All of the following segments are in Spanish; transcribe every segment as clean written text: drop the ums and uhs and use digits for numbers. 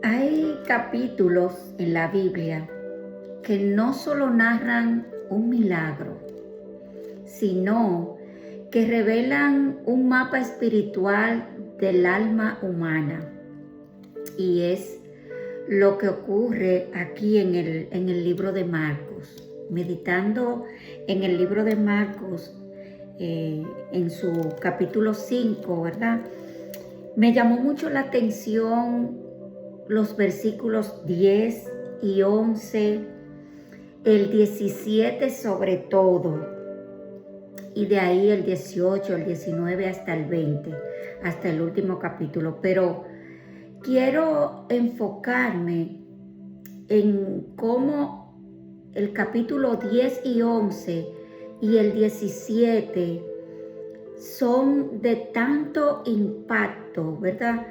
Hay capítulos en la Biblia que no solo narran un milagro, sino que revelan un mapa espiritual del alma humana. Y es lo que ocurre aquí en el libro de Marcos. Meditando en el libro de Marcos, en su capítulo 5, ¿verdad? Me llamó mucho la atención los versículos 10 y 11, el 17 sobre todo, y de ahí el 18, el 19 hasta el 20, hasta el último capítulo. Pero quiero enfocarme en cómo el capítulo 10 y 11 y el 17 son de tanto impacto, ¿verdad?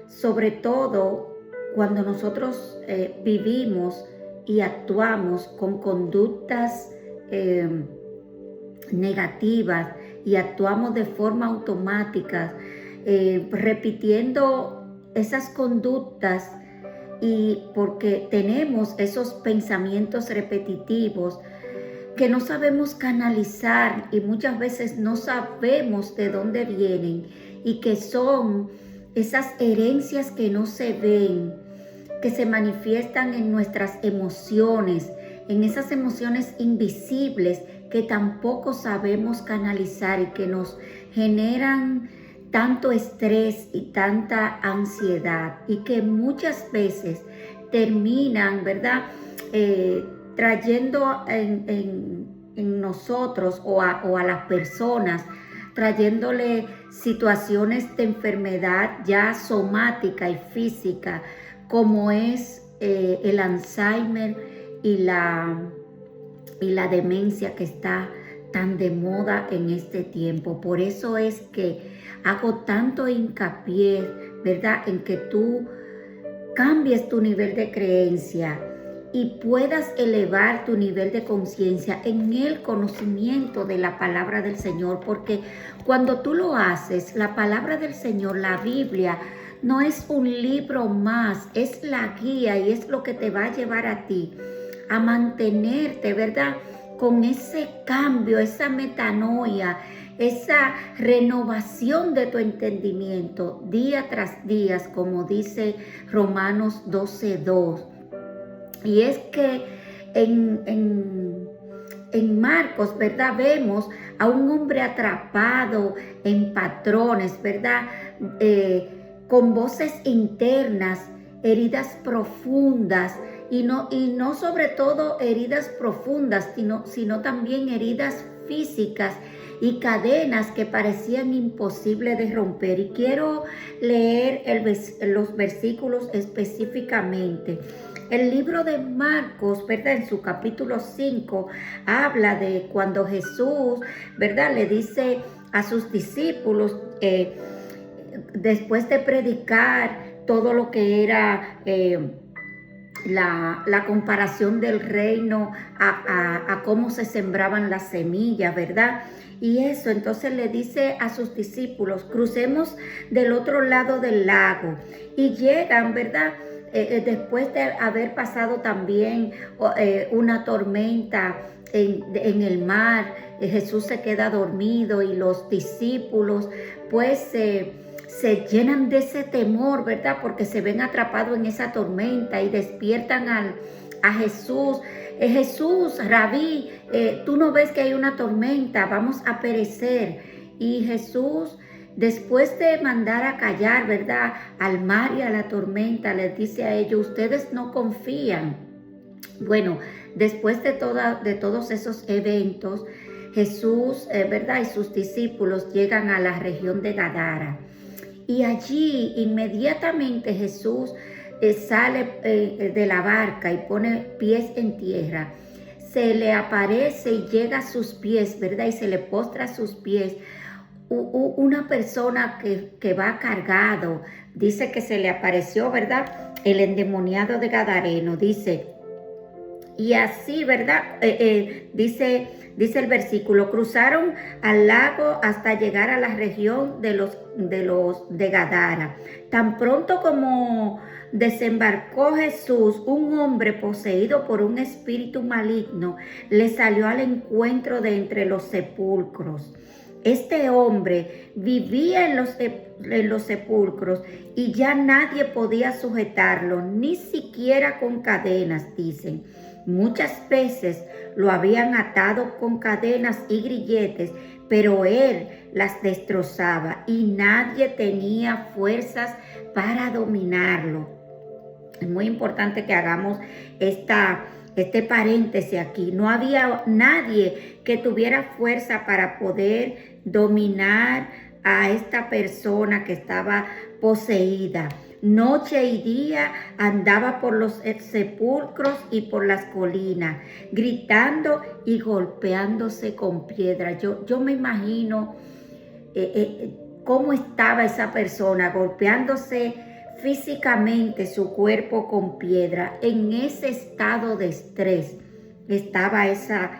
Sobre todo cuando nosotros vivimos y actuamos con conductas negativas y actuamos de forma automática, repitiendo esas conductas, y porque tenemos esos pensamientos repetitivos que no sabemos canalizar y muchas veces no sabemos de dónde vienen, y que son esas herencias que no se ven, que se manifiestan en nuestras emociones, en esas emociones invisibles que tampoco sabemos canalizar y que nos generan tanto estrés y tanta ansiedad, y que muchas veces terminan, ¿verdad?, trayendo en nosotros o a las personas, trayéndole situaciones de enfermedad ya somática y física, como es el Alzheimer y la demencia que está tan de moda en este tiempo. Por eso es que hago tanto hincapié, ¿verdad?, en que tú cambies tu nivel de creencia y puedas elevar tu nivel de conciencia en el conocimiento de la palabra del Señor, porque cuando tú lo haces, la palabra del Señor, la Biblia, no es un libro más, es la guía y es lo que te va a llevar a ti a mantenerte, ¿verdad?, con ese cambio, esa metanoia, esa renovación de tu entendimiento día tras día, como dice Romanos 12:2. Y es que en Marcos, ¿verdad?, vemos a un hombre atrapado en patrones, ¿verdad?, con voces internas, heridas profundas, y no sobre todo heridas profundas, sino también heridas físicas y cadenas que parecían imposibles de romper. Y quiero leer los versículos específicamente. El libro de Marcos, ¿verdad?, en su capítulo 5, habla de cuando Jesús, ¿verdad?, le dice a sus discípulos, después de predicar todo lo que era la comparación del reino a cómo se sembraban las semillas, ¿verdad? Y eso, entonces le dice a sus discípulos, crucemos del otro lado del lago, y llegan, ¿verdad?, después de haber pasado también una tormenta en el mar. Jesús se queda dormido y los discípulos pues se llenan de ese temor, ¿verdad?, porque se ven atrapados en esa tormenta y despiertan a Jesús. Jesús, Rabí, tú no ves que hay una tormenta, vamos a perecer. Y Jesús, después de mandar a callar, ¿verdad?, al mar y a la tormenta, les dice a ellos, ustedes no confían. Bueno, después de todos esos eventos, Jesús, ¿verdad?, y sus discípulos llegan a la región de Gadara. Y allí inmediatamente Jesús sale de la barca y pone pies en tierra. Se le aparece y llega a sus pies, ¿verdad?, y se le postra a sus pies una persona que va cargado. Dice que se le apareció, ¿verdad?, el endemoniado de Gadareno. Dice, Y así, ¿verdad? Dice el versículo, cruzaron al lago hasta llegar a la región de Gadara. Tan pronto como desembarcó Jesús, un hombre poseído por un espíritu maligno le salió al encuentro de entre los sepulcros. Este hombre vivía en los sepulcros y ya nadie podía sujetarlo, ni siquiera con cadenas, dicen. Muchas veces lo habían atado con cadenas y grilletes, pero él las destrozaba y nadie tenía fuerzas para dominarlo. Es muy importante que hagamos este paréntesis aquí. No había nadie que tuviera fuerza para poder dominar a esta persona que estaba poseída. Noche y día andaba por los sepulcros y por las colinas, gritando y golpeándose con piedras. Yo me imagino cómo estaba esa persona golpeándose físicamente su cuerpo con piedra. En ese estado de estrés estaba esa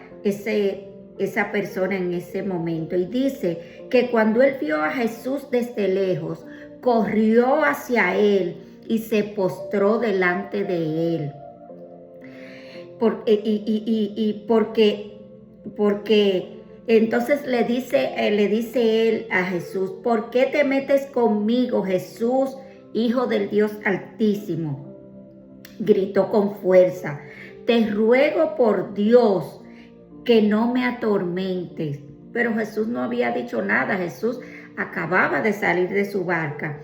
persona en ese momento. Y dice que cuando él vio a Jesús desde lejos, corrió hacia él y se postró delante de él. Porque entonces le dice él a Jesús, ¿por qué te metes conmigo, Jesús, Hijo del Dios Altísimo? Gritó con fuerza, te ruego por Dios que no me atormentes. Pero Jesús no había dicho nada. Jesús acababa de salir de su barca.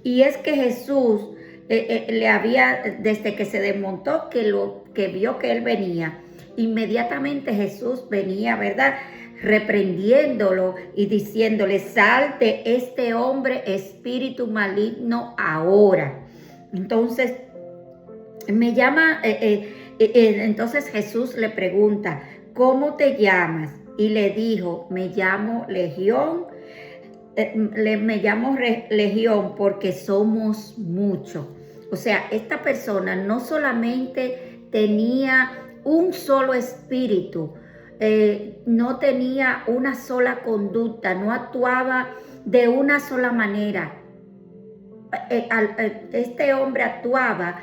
Y es que Jesús le había, desde que se desmontó, que vio que él venía, inmediatamente Jesús venía, ¿verdad?, reprendiéndolo y diciéndole, salte este hombre, espíritu maligno, ahora. Entonces, entonces Jesús le pregunta, ¿cómo te llamas? Y le dijo, me llamo Legión, porque somos muchos. O sea, esta persona no solamente tenía un solo espíritu, no tenía una sola conducta, no actuaba de una sola manera. Este hombre actuaba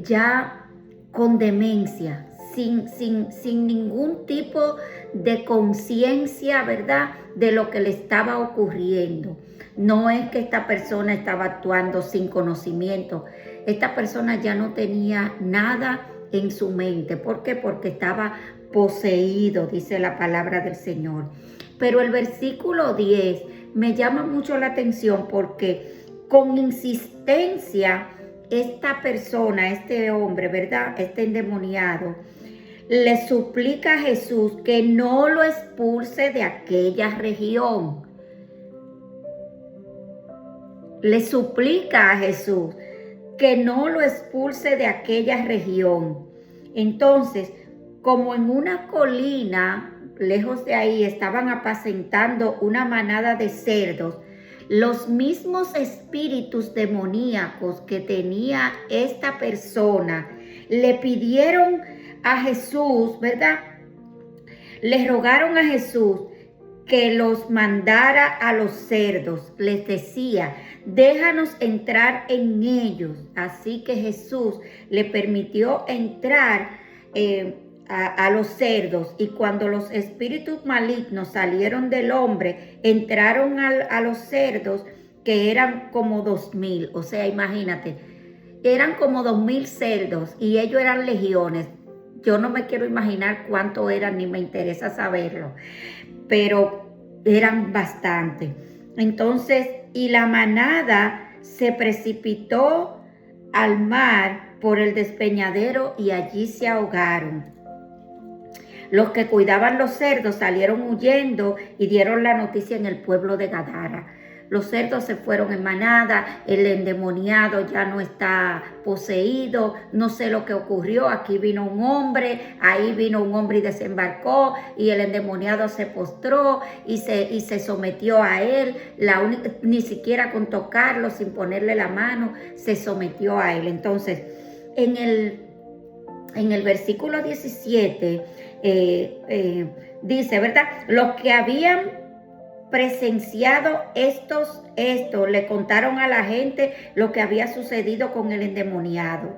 ya con demencia, sin ningún tipo de conciencia, ¿verdad?, de lo que le estaba ocurriendo. No es que esta persona estaba actuando sin conocimiento. Esta persona ya no tenía nada en su mente. ¿Por qué? Porque estaba poseído, dice la palabra del Señor. Pero el versículo 10 me llama mucho la atención porque con insistencia esta persona, este hombre, ¿verdad?, este endemoniado, le suplica a Jesús que no lo expulse de aquella región. Le suplica a Jesús que no lo expulse de aquella región. Entonces, como en una colina, lejos de ahí, estaban apacentando una manada de cerdos, los mismos espíritus demoníacos que tenía esta persona le pidieron a Jesús, ¿verdad? Le rogaron a Jesús que los mandara a los cerdos. Les decía, déjanos entrar en ellos. Así que Jesús le permitió entrar a los cerdos, y cuando los espíritus malignos salieron del hombre, entraron a los cerdos, que eran como 2,000. O sea, imagínate, eran como 2,000 cerdos y ellos eran legiones. Yo no me quiero imaginar cuánto eran, ni me interesa saberlo, pero eran bastante. Entonces, y la manada se precipitó al mar por el despeñadero y allí se ahogaron. Los que cuidaban los cerdos salieron huyendo y dieron la noticia en el pueblo de Gadara. Los cerdos se fueron en manada, el endemoniado ya no está poseído, no sé lo que ocurrió, aquí vino un hombre, ahí vino un hombre y desembarcó, y el endemoniado se postró y se sometió a él, ni siquiera con tocarlo, sin ponerle la mano, se sometió a él. Entonces, en en el versículo 17, dice, ¿verdad? Los que habían presenciado esto, le contaron a la gente lo que había sucedido con el endemoniado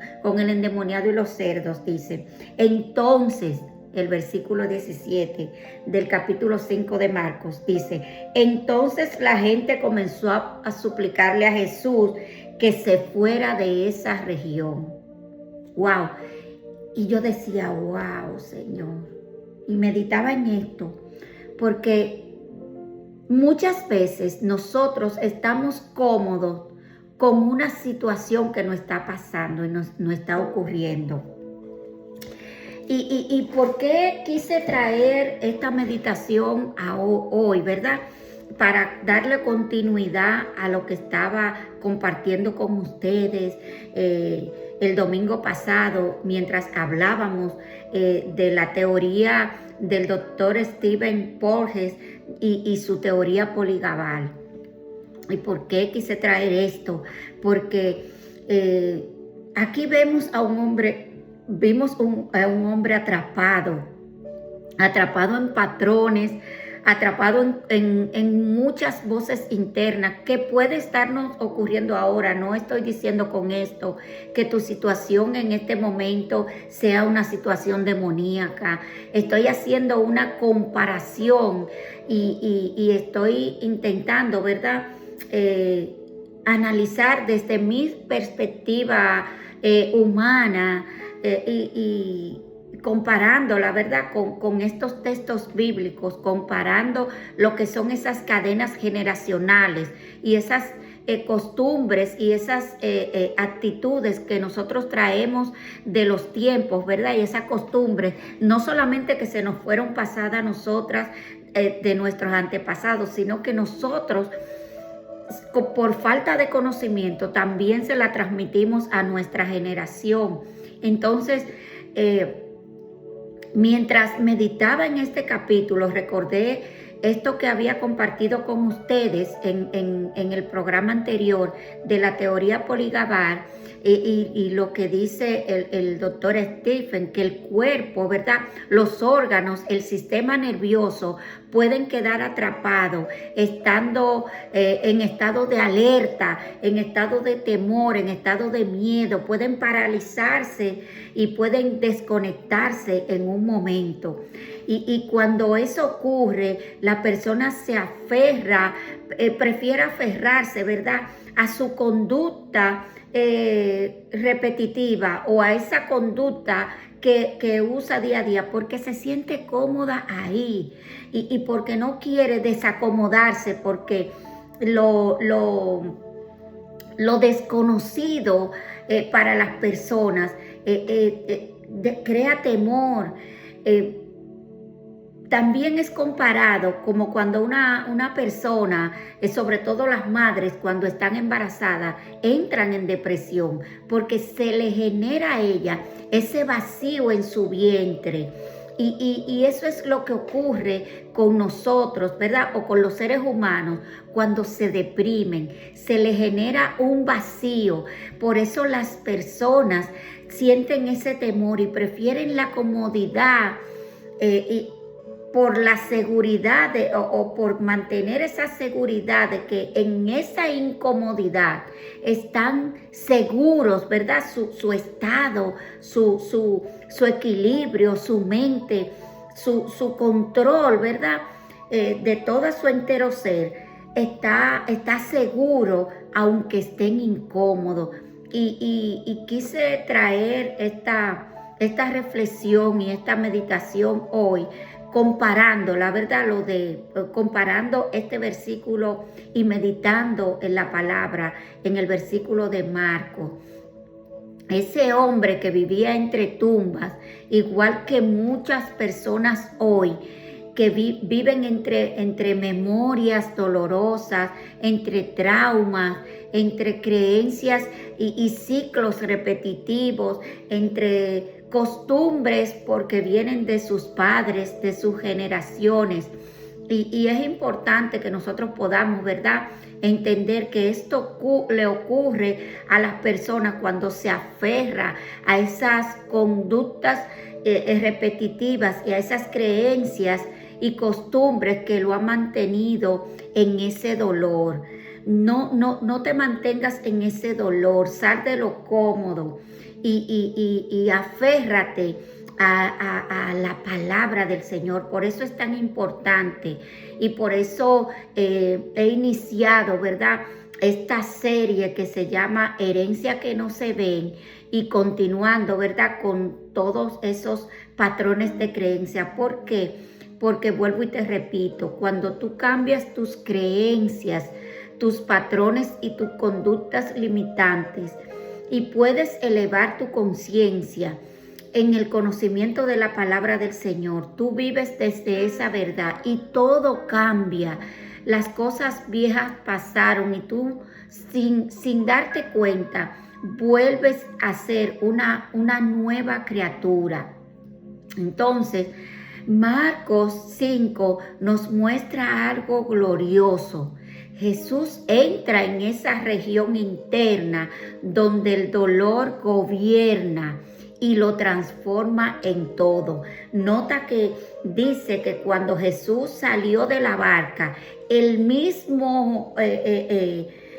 y los cerdos, dice. Entonces, el versículo 17 del capítulo 5 de Marcos dice, entonces la gente comenzó a suplicarle a Jesús que se fuera de esa región. ¡Wow! Y yo decía, wow, Señor. Y meditaba en esto, porque muchas veces nosotros estamos cómodos con una situación que nos está pasando y nos está ocurriendo. ¿Y por qué quise traer esta meditación hoy, verdad? Para darle continuidad a lo que estaba compartiendo con ustedes el domingo pasado, mientras hablábamos de la teoría del doctor Stephen Porges y su teoría poligamal. ¿Y por qué quise traer esto? Porque aquí vemos a un hombre atrapado en patrones, atrapado en muchas voces internas que puede estarnos ocurriendo ahora. No estoy diciendo con esto que tu situación en este momento sea una situación demoníaca. Estoy haciendo una comparación y estoy intentando, ¿verdad? Analizar desde mi perspectiva humana y comparando, la verdad, con estos textos bíblicos, comparando lo que son esas cadenas generacionales y esas costumbres y esas actitudes que nosotros traemos de los tiempos, ¿verdad? Y esas costumbres, no solamente que se nos fueron pasadas a nosotras de nuestros antepasados, sino que nosotros, por falta de conocimiento, también se la transmitimos a nuestra generación. Entonces, mientras meditaba en este capítulo, recordé esto que había compartido con ustedes en el programa anterior de la teoría poligamal y lo que dice el doctor Stephen, que el cuerpo, ¿verdad? Los órganos, el sistema nervioso pueden quedar atrapados estando en estado de alerta, en estado de temor, en estado de miedo, pueden paralizarse y pueden desconectarse en un momento. Y cuando eso ocurre, la persona se aferra, prefiere aferrarse, ¿verdad?, a su conducta repetitiva o a esa conducta que usa día a día porque se siente cómoda ahí y porque no quiere desacomodarse, porque lo desconocido para las personas crea temor. También es comparado como cuando una persona, sobre todo las madres, cuando están embarazadas, entran en depresión porque se le genera a ella ese vacío en su vientre. Y eso es lo que ocurre con nosotros, ¿verdad? O con los seres humanos cuando se deprimen. Se le genera un vacío. Por eso las personas sienten ese temor y prefieren la comodidad por la seguridad o por mantener esa seguridad de que en esa incomodidad están seguros, ¿verdad? Su estado, su equilibrio, su mente, su control, ¿verdad? De todo su entero ser, está seguro aunque estén incómodos. Y quise traer esta reflexión y esta meditación hoy, comparando, la verdad, comparando este versículo y meditando en la palabra, en el versículo de Marcos. Ese hombre que vivía entre tumbas, igual que muchas personas hoy, que viven entre memorias dolorosas, entre traumas, entre creencias y ciclos repetitivos, entre costumbres porque vienen de sus padres, de sus generaciones. Y es importante que nosotros podamos, ¿verdad?, entender que esto le ocurre a las personas cuando se aferra a esas conductas repetitivas y a esas creencias y costumbres que lo han mantenido en ese dolor. No te mantengas en ese dolor, sal de lo cómodo y aférrate a la palabra del Señor. Por eso es tan importante y por eso he iniciado, ¿verdad?, esta serie que se llama Herencia que no se ven, y continuando, ¿verdad?, con todos esos patrones de creencia. ¿Por qué? Porque vuelvo y te repito, cuando tú cambias tus creencias, tus patrones y tus conductas limitantes, y puedes elevar tu conciencia en el conocimiento de la palabra del Señor, tú vives desde esa verdad y todo cambia. Las cosas viejas pasaron y tú sin darte cuenta vuelves a ser una nueva criatura. Entonces, Marcos 5 nos muestra algo glorioso. Jesús entra en esa región interna donde el dolor gobierna y lo transforma en todo. Nota que dice que cuando Jesús salió de la barca,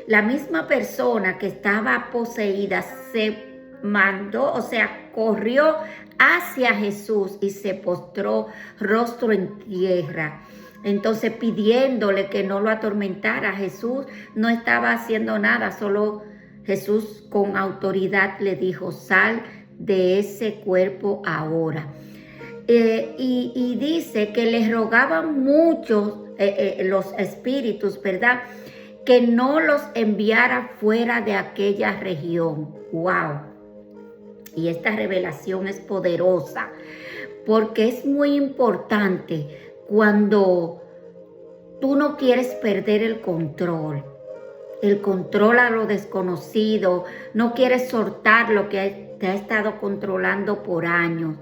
la misma persona que estaba poseída se mandó, o sea, corrió hacia Jesús y se postró rostro en tierra. Entonces, pidiéndole que no lo atormentara. Jesús no estaba haciendo nada, solo Jesús con autoridad le dijo: sal de ese cuerpo ahora. Y dice que les rogaban mucho los espíritus, ¿verdad?, que no los enviara fuera de aquella región. ¡Wow! Y esta revelación es poderosa, porque es muy importante cuando tú no quieres perder el control a lo desconocido, no quieres soltar lo que te ha estado controlando por años.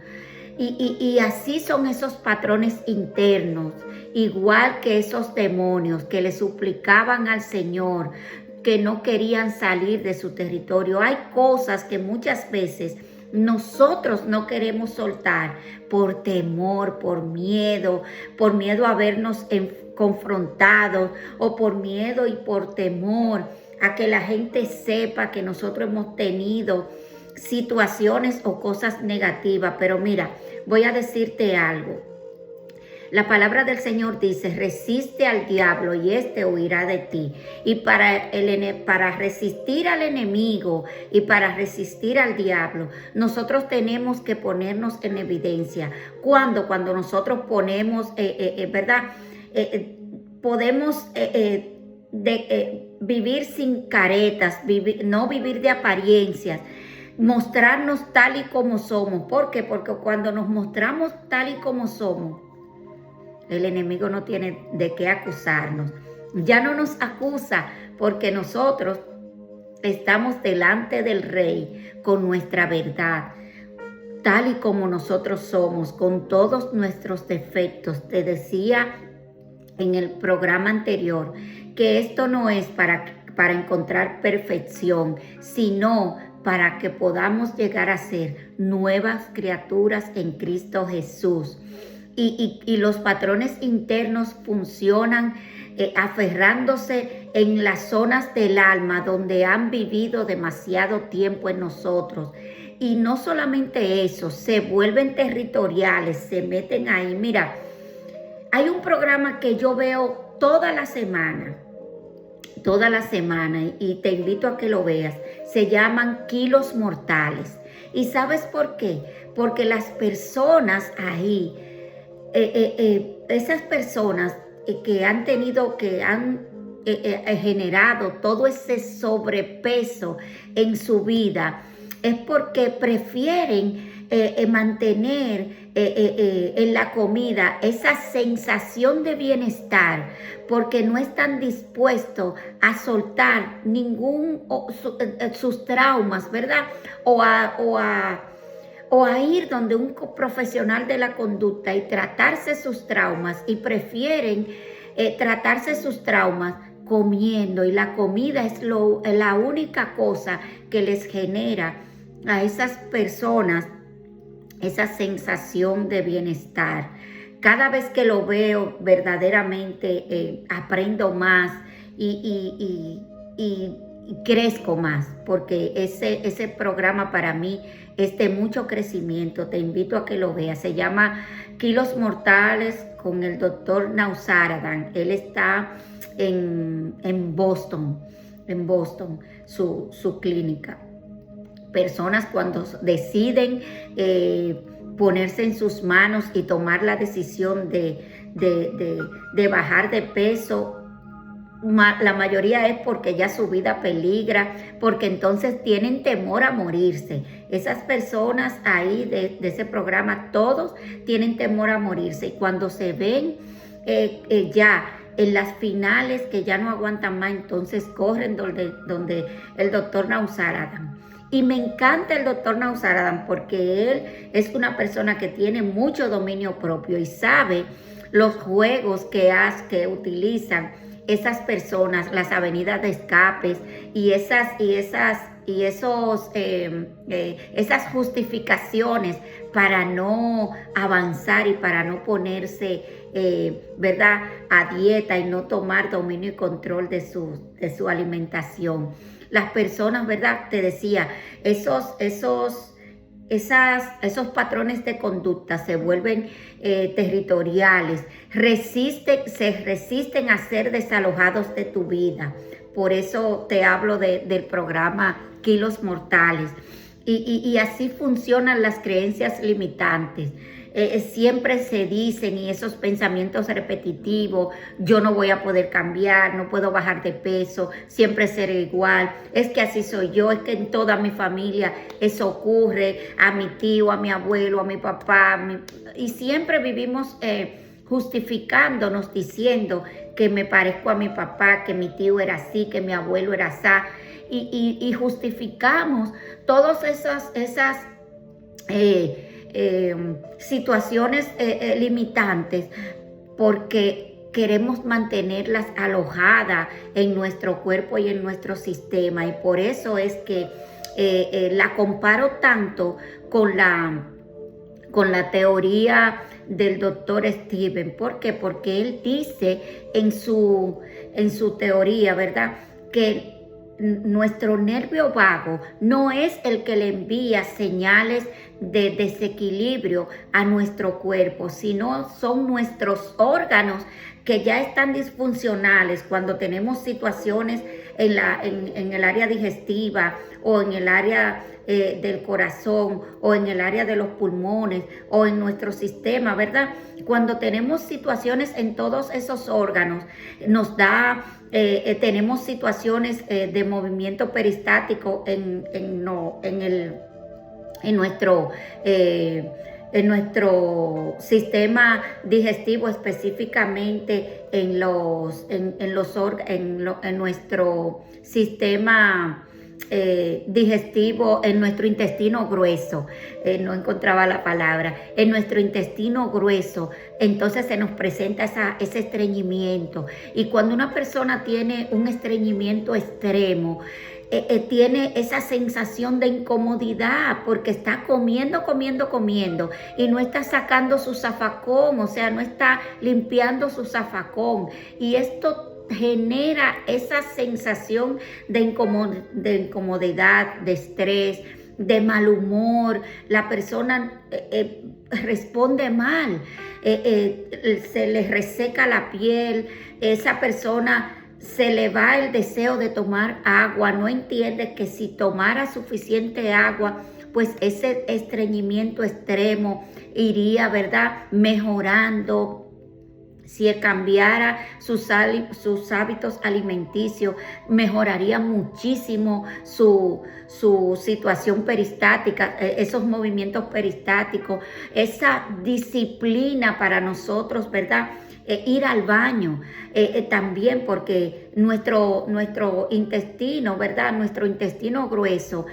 Y así son esos patrones internos, igual que esos demonios que le suplicaban al Señor, que no querían salir de su territorio. Hay cosas que muchas veces nosotros no queremos soltar por temor, por miedo a vernos confrontados, o por miedo y por temor a que la gente sepa que nosotros hemos tenido situaciones o cosas negativas. Pero mira, voy a decirte algo. La palabra del Señor dice: resiste al diablo y éste huirá de ti. Y para resistir al enemigo y para resistir al diablo, nosotros tenemos que ponernos en evidencia. Cuando nosotros ponemos, ¿verdad?, podemos vivir sin caretas, no vivir de apariencias, mostrarnos tal y como somos. ¿Por qué? Porque cuando nos mostramos tal y como somos, el enemigo no tiene de qué acusarnos. Ya no nos acusa porque nosotros estamos delante del Rey con nuestra verdad, tal y como nosotros somos, con todos nuestros defectos. Te decía en el programa anterior que esto no es para encontrar perfección, sino para que podamos llegar a ser nuevas criaturas en Cristo Jesús. Y los patrones internos funcionan aferrándose en las zonas del alma donde han vivido demasiado tiempo en nosotros. Y no solamente eso, se vuelven territoriales, se meten ahí. Mira, hay un programa que yo veo toda la semana, y te invito a que lo veas. Se llaman Kilos Mortales. ¿Y sabes por qué? Porque las personas ahí, esas personas que han generado todo ese sobrepeso en su vida, es porque prefieren mantener en la comida esa sensación de bienestar, porque no están dispuestos a soltar sus traumas, ¿verdad? O a o a ir donde un profesional de la conducta y tratarse sus traumas, y prefieren tratarse sus traumas comiendo, y la comida es la única cosa que les genera a esas personas esa sensación de bienestar. Cada vez que lo veo, verdaderamente aprendo más y crezco más, porque ese programa para mí es de mucho crecimiento. Te invito a que lo veas. Se llama Kilos Mortales con el doctor Nausaradan. Él está en Boston, su clínica. Personas cuando deciden ponerse en sus manos y tomar la decisión de bajar de peso, la mayoría es porque ya su vida peligra, porque entonces tienen temor a morirse. Esas personas ahí de ese programa, todos tienen temor a morirse, y cuando se ven ya en las finales, que ya no aguantan más, entonces corren donde el doctor Nausaradan. Y me encanta el doctor Nausaradan porque él es una persona que tiene mucho dominio propio y sabe los juegos que utilizan esas personas, las avenidas de escapes y esas justificaciones para no avanzar y para no ponerse, ¿verdad?, a dieta y no tomar dominio y control de su alimentación. Las personas, ¿verdad?, te decía, esos patrones de conducta se vuelven territoriales, se resisten a ser desalojados de tu vida. Por eso te hablo del programa Kilos Mortales. Y así funcionan las creencias limitantes. Siempre se dicen, y esos pensamientos repetitivos: yo no voy a poder cambiar, no puedo bajar de peso, siempre seré igual, es que así soy yo, es que en toda mi familia eso ocurre, a mi tío, a mi abuelo, a mi papá, y siempre vivimos justificándonos, diciendo que me parezco a mi papá, que mi tío era así, que mi abuelo era así, y justificamos todas esas situaciones limitantes porque queremos mantenerlas alojadas en nuestro cuerpo y en nuestro sistema. Y por eso es que la comparo tanto con la teoría del doctor Steven. ¿Por qué? Porque él dice en su teoría, ¿verdad?, que nuestro nervio vago no es el que le envía señales de desequilibrio a nuestro cuerpo, sino son nuestros órganos que ya están disfuncionales cuando tenemos situaciones en el área digestiva, o en el área del corazón, o en el área de los pulmones, o en nuestro sistema, ¿verdad? Cuando tenemos situaciones en todos esos órganos, tenemos situaciones de movimiento peristático en nuestro sistema digestivo, específicamente en nuestro sistema digestivo, en nuestro intestino grueso, no encontraba la palabra, en nuestro intestino grueso. Entonces se nos presenta ese estreñimiento, y cuando una persona tiene un estreñimiento extremo, tiene esa sensación de incomodidad porque está comiendo y no está sacando su zafacón, o sea, no está limpiando su zafacón, y esto genera esa sensación de incomodidad, de estrés, de mal humor. La persona responde mal, se le reseca la piel, esa persona se le va el deseo de tomar agua, no entiende que si tomara suficiente agua, pues ese estreñimiento extremo iría, ¿verdad?, mejorando. Si cambiara sus hábitos alimenticios, mejoraría muchísimo su situación peristática, esos movimientos peristáticos, esa disciplina para nosotros, ¿verdad? Ir al baño, también, porque nuestro intestino, ¿verdad?, nuestro intestino grueso,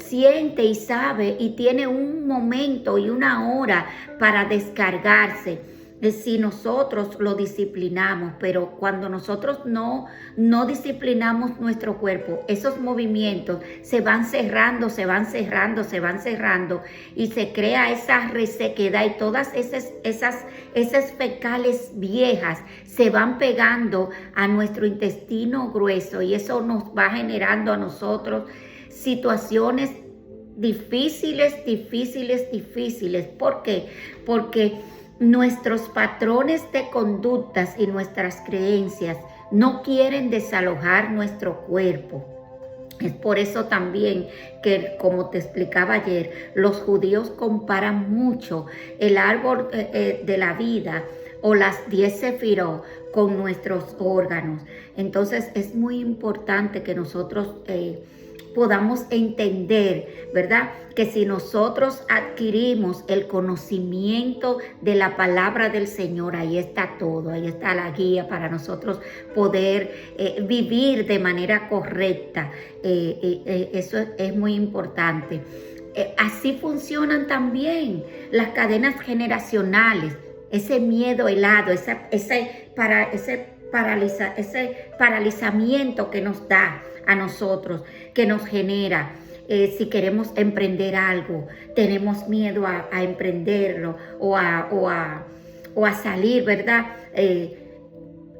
siente y sabe y tiene un momento y una hora para descargarse. Si nosotros lo disciplinamos, pero cuando nosotros no disciplinamos nuestro cuerpo, esos movimientos se van cerrando, se van cerrando, se van cerrando y se crea esa resequedad y todas esas fecales viejas se van pegando a nuestro intestino grueso y eso nos va generando a nosotros situaciones difíciles. ¿Por qué? Porque nuestros patrones de conductas y nuestras creencias no quieren desalojar nuestro cuerpo. Es por eso también que, como te explicaba ayer, los judíos comparan mucho el árbol de la vida o las 10 sefirot con nuestros órganos. Entonces es muy importante que nosotros podamos entender, ¿verdad? Que si nosotros adquirimos el conocimiento de la palabra del Señor, ahí está todo, ahí está la guía para nosotros poder vivir de manera correcta. Eso es muy importante. Así funcionan también las cadenas generacionales, ese miedo helado, ese paralizamiento que nos da a nosotros, que nos genera. Si queremos emprender algo, tenemos miedo a emprenderlo o a salir, ¿verdad?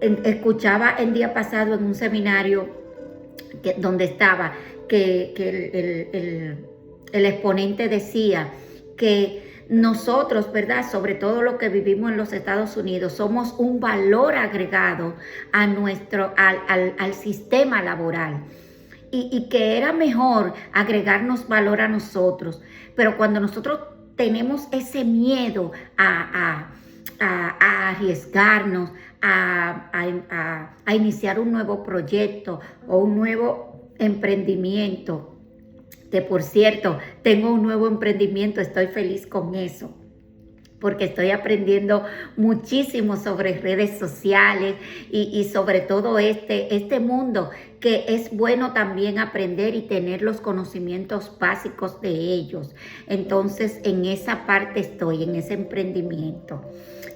Escuchaba el día pasado en un seminario donde estaba que el exponente decía que nosotros, ¿verdad? Sobre todo los que vivimos en los Estados Unidos, somos un valor agregado a al sistema laboral. Y que era mejor agregarnos valor a nosotros. Pero cuando nosotros tenemos ese miedo a arriesgarnos, a iniciar un nuevo proyecto o un nuevo emprendimiento, que por cierto, tengo un nuevo emprendimiento, estoy feliz con eso, porque estoy aprendiendo muchísimo sobre redes sociales y sobre todo este mundo que es bueno también aprender y tener los conocimientos básicos de ellos. Entonces, en esa parte estoy, en ese emprendimiento.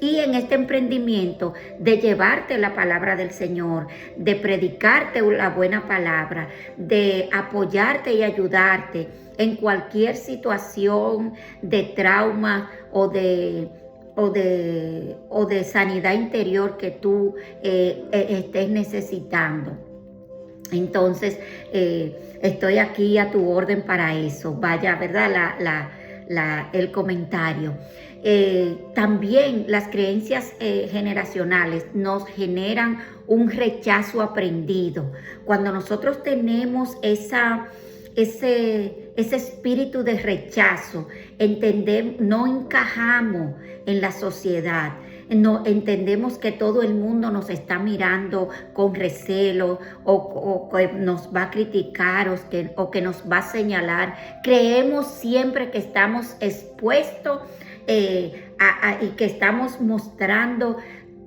Y en este emprendimiento de llevarte la palabra del Señor, de predicarte la buena palabra, de apoyarte y ayudarte en cualquier situación de trauma o de sanidad interior que tú estés necesitando. Entonces, estoy aquí a tu orden para eso. Vaya, ¿verdad? El comentario. También las creencias generacionales nos generan un rechazo aprendido. Cuando nosotros tenemos ese espíritu de rechazo, no encajamos en la sociedad, no entendemos que todo el mundo nos está mirando con recelo o que nos va a criticar o que nos va a señalar. Creemos siempre que estamos expuestos y que estamos mostrando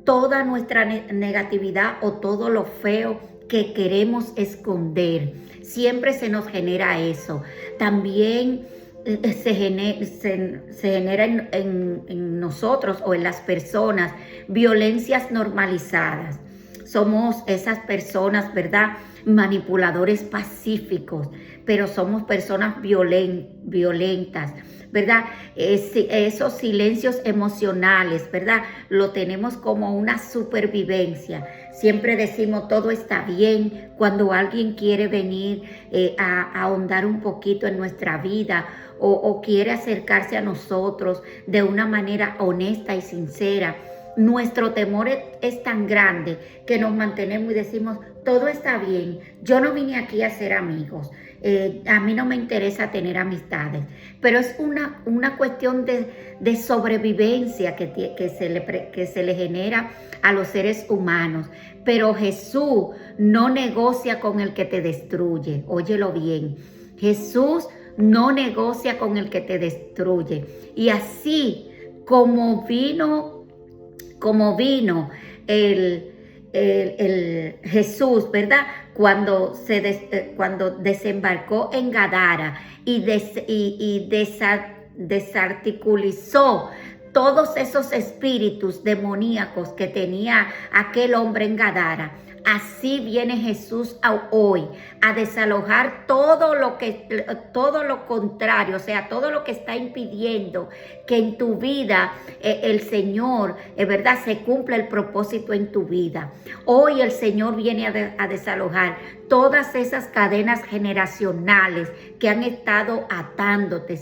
toda nuestra negatividad o todo lo feo que queremos esconder. Siempre se nos genera eso. También se genera en nosotros o en las personas violencias normalizadas. Somos esas personas, ¿verdad? Manipuladores pacíficos, pero somos personas violentas, ¿verdad? Esos silencios emocionales, ¿verdad? Lo tenemos como una supervivencia. Siempre decimos todo está bien cuando alguien quiere venir a ahondar un poquito en nuestra vida o quiere acercarse a nosotros de una manera honesta y sincera. Nuestro temor es tan grande que nos mantenemos y decimos todo está bien, yo no vine aquí a ser amigos. A mí no me interesa tener amistades, pero es una cuestión de sobrevivencia que se le genera a los seres humanos. Pero Jesús no negocia con el que te destruye, óyelo bien, Jesús no negocia con el que te destruye. Y así como vino Jesús, ¿verdad? Cuando desembarcó en Gadara y desarticulizó todos esos espíritus demoníacos que tenía aquel hombre en Gadara. Así viene Jesús hoy a desalojar todo lo contrario, o sea, todo lo que está impidiendo que en tu vida el Señor, ¿verdad?, se cumpla el propósito en tu vida. Hoy el Señor viene a desalojar todas esas cadenas generacionales que han estado atándote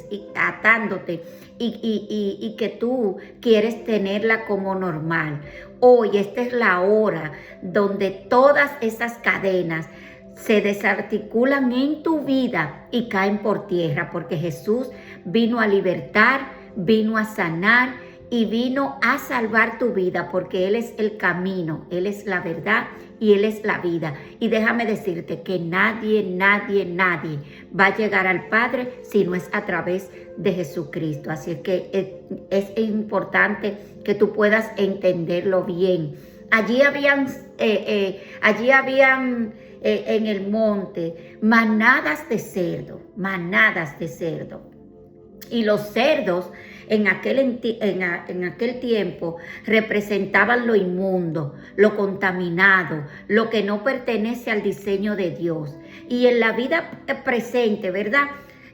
y que tú quieres tenerla como normal. Hoy esta es la hora donde todas esas cadenas se desarticulan en tu vida y caen por tierra, porque Jesús vino a libertar, vino a sanar y vino a salvar tu vida, porque Él es el camino, Él es la verdad y Él es la vida. Y déjame decirte que nadie va a llegar al Padre si no es a través de Jesucristo. Así es que es importante que tú puedas entenderlo bien. Allí habían en el monte manadas de cerdo. Y los cerdos en aquel tiempo representaban lo inmundo, lo contaminado, lo que no pertenece al diseño de Dios. Y en la vida presente, ¿verdad?,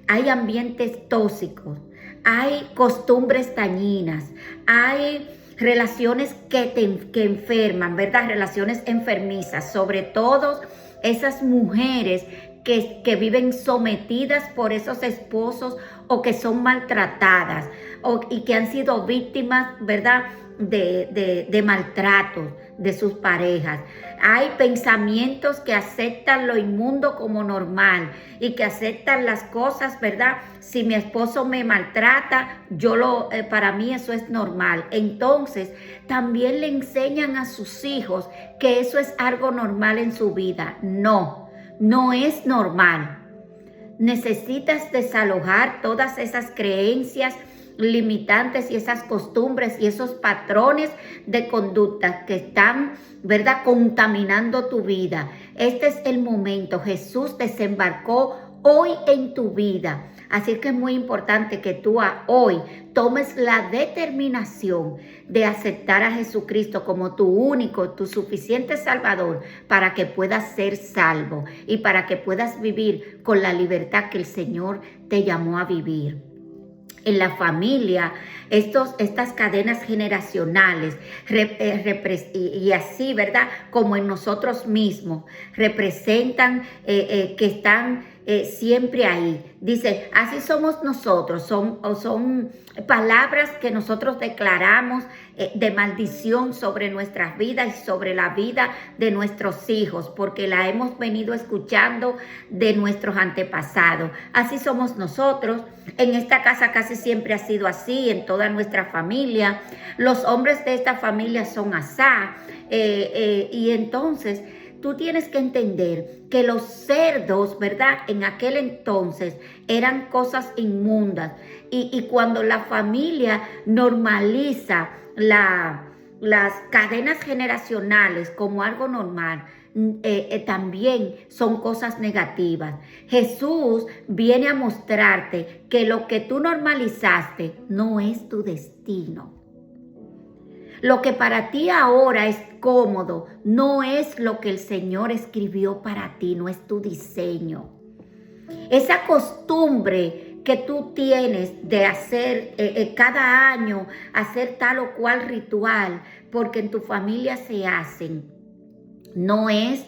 hay ambientes tóxicos, hay costumbres dañinas, hay relaciones que enferman, ¿verdad?, relaciones enfermizas, sobre todo esas mujeres que viven sometidas por esos esposos o que son maltratadas y que han sido víctimas, ¿verdad?, de maltratos de sus parejas. Hay pensamientos que aceptan lo inmundo como normal y que aceptan las cosas, ¿verdad? Si mi esposo me maltrata, para mí eso es normal. Entonces, también le enseñan a sus hijos que eso es algo normal en su vida. No es normal. Necesitas desalojar todas esas creencias limitantes y esas costumbres y esos patrones de conducta que están, ¿verdad?, contaminando tu vida. Este es el momento. Jesús desembarcó hoy en tu vida. Así que es muy importante que tú hoy tomes la determinación de aceptar a Jesucristo como tu único, tu suficiente Salvador, para que puedas ser salvo y para que puedas vivir con la libertad que el Señor te llamó a vivir. En la familia, estas cadenas generacionales y así, ¿verdad?, como en nosotros mismos, representan que están siempre ahí. Dice, así somos nosotros, son palabras que nosotros declaramos de maldición sobre nuestras vidas y sobre la vida de nuestros hijos, porque la hemos venido escuchando de nuestros antepasados. Así somos nosotros. En esta casa casi siempre ha sido así, en toda nuestra familia. Los hombres de esta familia son asá. Y entonces tú tienes que entender que los cerdos, ¿verdad?, en aquel entonces eran cosas inmundas. Y cuando la familia normaliza las cadenas generacionales como algo normal, también son cosas negativas. Jesús viene a mostrarte que lo que tú normalizaste no es tu destino. Lo que para ti ahora es cómodo no es lo que el Señor escribió para ti, no es tu diseño. Esa costumbre que tú tienes de hacer cada año, hacer tal o cual ritual, porque en tu familia se hacen, no es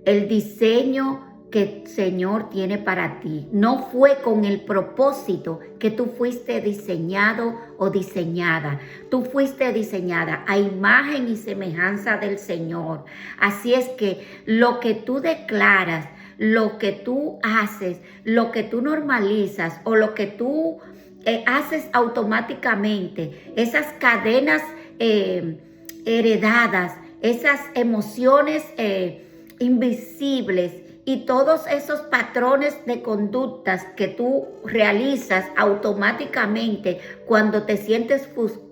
el diseño que el Señor tiene para ti. No fue con el propósito que tú fuiste diseñado o diseñada. Tú fuiste diseñada a imagen y semejanza del Señor. Así es que lo que tú declaras, lo que tú haces, lo que tú normalizas o lo que tú haces automáticamente, esas cadenas heredadas, esas emociones invisibles y todos esos patrones de conductas que tú realizas automáticamente cuando te sientes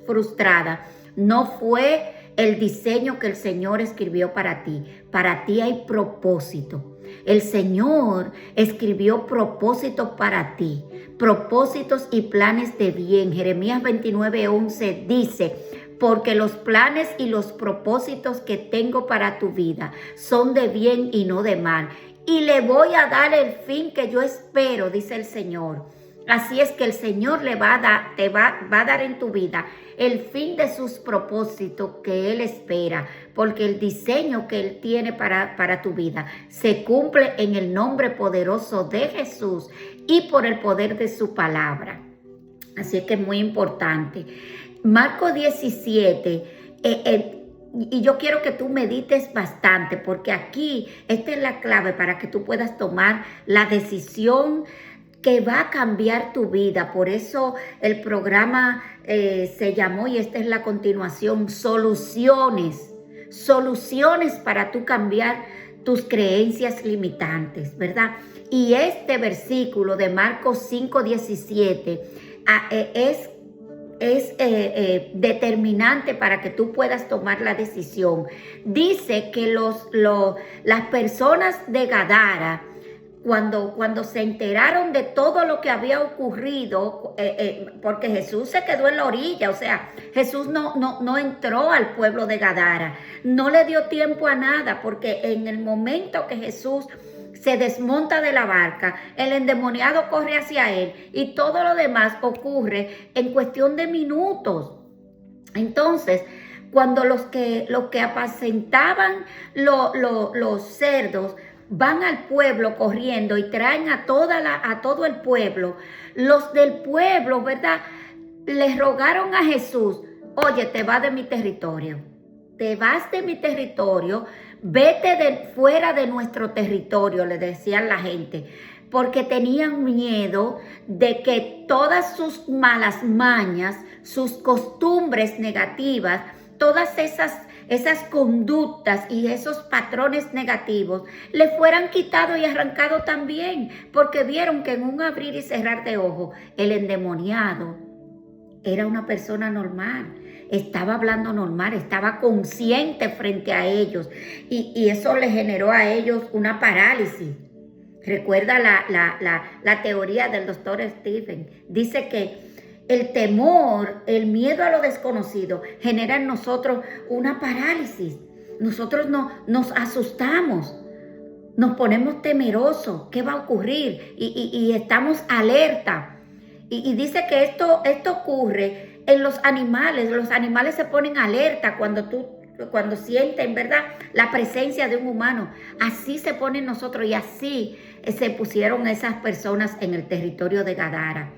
frustrada, no fue el diseño que el Señor escribió para ti. Para ti hay propósito. El Señor escribió propósitos para ti, propósitos y planes de bien. Jeremías 29:11 dice: porque los planes y los propósitos que tengo para tu vida son de bien y no de mal. Y le voy a dar el fin que yo espero, dice el Señor. Así es que el Señor te va a dar en tu vida el fin de sus propósitos que Él espera, porque el diseño que Él tiene para tu vida se cumple en el nombre poderoso de Jesús y por el poder de su palabra. Así es que es muy importante. Marcos 17, y yo quiero que tú medites bastante, porque aquí esta es la clave para que tú puedas tomar la decisión que va a cambiar tu vida. Por eso el programa se llamó, y esta es la continuación, Soluciones para tú cambiar tus creencias limitantes, ¿verdad? Y este versículo de Marcos 5:17 es determinante para que tú puedas tomar la decisión. Dice que las personas de Gadara, cuando se enteraron de todo lo que había ocurrido, porque Jesús se quedó en la orilla, o sea, Jesús no entró al pueblo de Gadara, no le dio tiempo a nada, porque en el momento que Jesús se desmonta de la barca, el endemoniado corre hacia él y todo lo demás ocurre en cuestión de minutos. Entonces, cuando los que apacentaban los cerdos van al pueblo corriendo y traen a todo el pueblo, los del pueblo, ¿verdad?, les rogaron a Jesús: oye, te vas de mi territorio, vete fuera de nuestro territorio, le decían la gente, porque tenían miedo de que todas sus malas mañas, sus costumbres negativas, todas esas conductas y esos patrones negativos le fueran quitados y arrancados también, porque vieron que en un abrir y cerrar de ojos el endemoniado era una persona normal, estaba hablando normal, estaba consciente frente a ellos, y eso le generó a ellos una parálisis. Recuerda la teoría del doctor Stephen. Dice que el temor, el miedo a lo desconocido genera en nosotros una parálisis. Nosotros nos asustamos, nos ponemos temerosos. ¿Qué va a ocurrir? Y estamos alerta. Y dice que esto ocurre en los animales. Los animales se ponen alerta cuando sienten, ¿verdad?, la presencia de un humano. Así se ponen nosotros, y así se pusieron esas personas en el territorio de Gadara.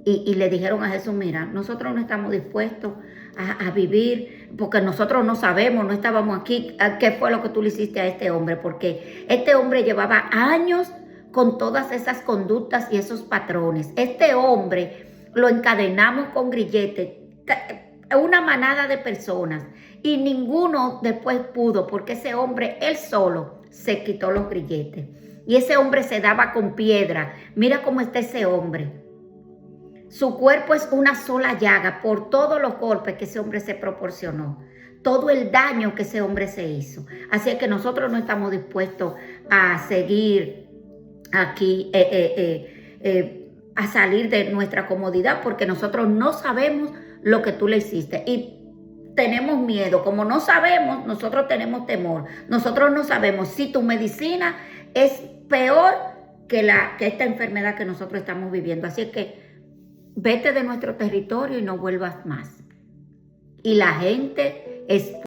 Y le dijeron a Jesús: mira, nosotros no estamos dispuestos a vivir, porque nosotros no sabemos, no estábamos aquí, qué fue lo que tú le hiciste a este hombre, porque este hombre llevaba años con todas esas conductas y esos patrones. Este hombre lo encadenamos con grilletes, una manada de personas, y ninguno después pudo, porque ese hombre, él solo, se quitó los grilletes. Y ese hombre se daba con piedra. Mira cómo está ese hombre. Su cuerpo es una sola llaga por todos los golpes que ese hombre se proporcionó, todo el daño que ese hombre se hizo. Así es que nosotros no estamos dispuestos a seguir aquí, a salir de nuestra comodidad, porque nosotros no sabemos lo que tú le hiciste. Y tenemos miedo. Como no sabemos, nosotros tenemos temor. Nosotros no sabemos si tu medicina es peor que esta enfermedad que nosotros estamos viviendo. Así es que vete de nuestro territorio y no vuelvas más. Y la gente